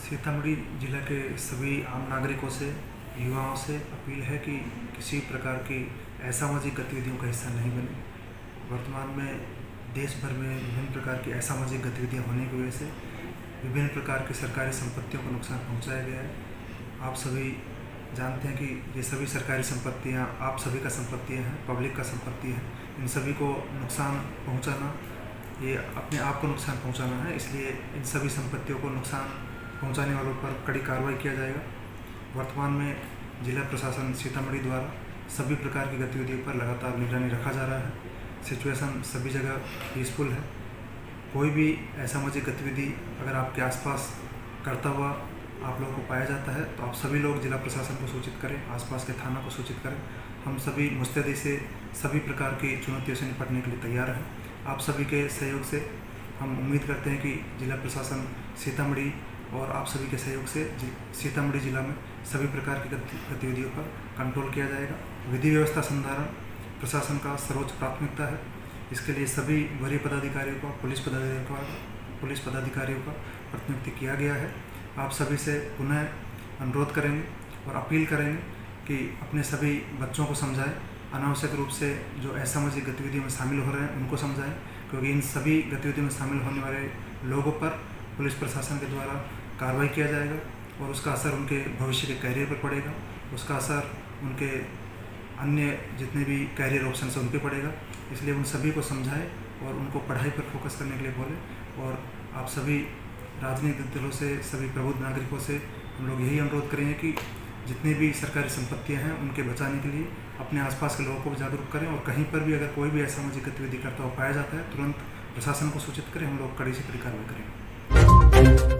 सीतामढ़ी जिला के सभी आम नागरिकों से, युवाओं से अपील है कि किसी प्रकार की असामाजिक गतिविधियों का हिस्सा नहीं बने। वर्तमान में देश भर में विभिन्न प्रकार की असामाजिक गतिविधियां होने की वजह से विभिन्न प्रकार की सरकारी संपत्तियों को नुकसान पहुंचाया गया है। आप सभी जानते हैं कि ये सभी सरकारी संपत्तियां आप सभी का संपत्तियां हैं, पब्लिक का संपत्ति है। इन सभी को नुकसान पहुंचाना, ये अपने आप को नुकसान पहुंचाना है। इसलिए इन सभी संपत्तियों को नुकसान पहुंचाने वालों पर कड़ी कार्रवाई किया जाएगा। वर्तमान में जिला प्रशासन सीतामढ़ी द्वारा सभी प्रकार की गतिविधियों पर लगातार निगरानी रखा जा रहा है। सिचुएशन सभी जगह पीसफुल है। कोई भी असामाजिक गतिविधि अगर आपके आसपास करता हुआ आप लोगों को पाया जाता है तो आप सभी लोग जिला प्रशासन को सूचित करें, आसपास के थाना को सूचित करें। हम सभी मुस्तैदी से सभी प्रकार की चुनौतियों से निपटने के लिए तैयार हैं। आप सभी के सहयोग से हम उम्मीद करते हैं कि जिला प्रशासन सीतामढ़ी और आप सभी के सहयोग से सीतामढ़ी जिला में सभी प्रकार की गतिविधियों पर कंट्रोल किया जाएगा। विधि व्यवस्था संधारण प्रशासन का सर्वोच्च प्राथमिकता है। इसके लिए सभी वरीय पदाधिकारियों को, पुलिस पदाधिकारियों का प्रतिनियुक्ति किया गया है। आप सभी से पुनः अनुरोध करेंगे और अपील करेंगे कि अपने सभी बच्चों को समझाएं, अनावश्यक रूप से जो असामाजिक गतिविधियों में शामिल हो रहे हैं उनको समझाएं, क्योंकि इन सभी गतिविधियों में शामिल होने वाले लोगों पर पुलिस प्रशासन के द्वारा कार्रवाई किया जाएगा और उसका असर उनके भविष्य के कैरियर पर पड़ेगा। उसका असर उनके अन्य जितने भी कैरियर ऑप्शन हैं उन पर पड़ेगा। इसलिए उन सभी को समझाएं और उनको पढ़ाई पर फोकस करने के लिए बोलें। और आप सभी राजनीतिक दलों से, सभी प्रबुद्ध नागरिकों से हम लोग यही अनुरोध करेंगे कि जितनी भी सरकारी संपत्तियां हैं उनके बचाने के लिए अपने आसपास के लोगों को भी जागरूक करें और कहीं पर भी अगर कोई भी असामाजिक गतिविधि करता हुआ पाया जाता है तुरंत प्रशासन को सूचित करें। हम लोग कड़ी से कड़ी कार्रवाई करेंगे।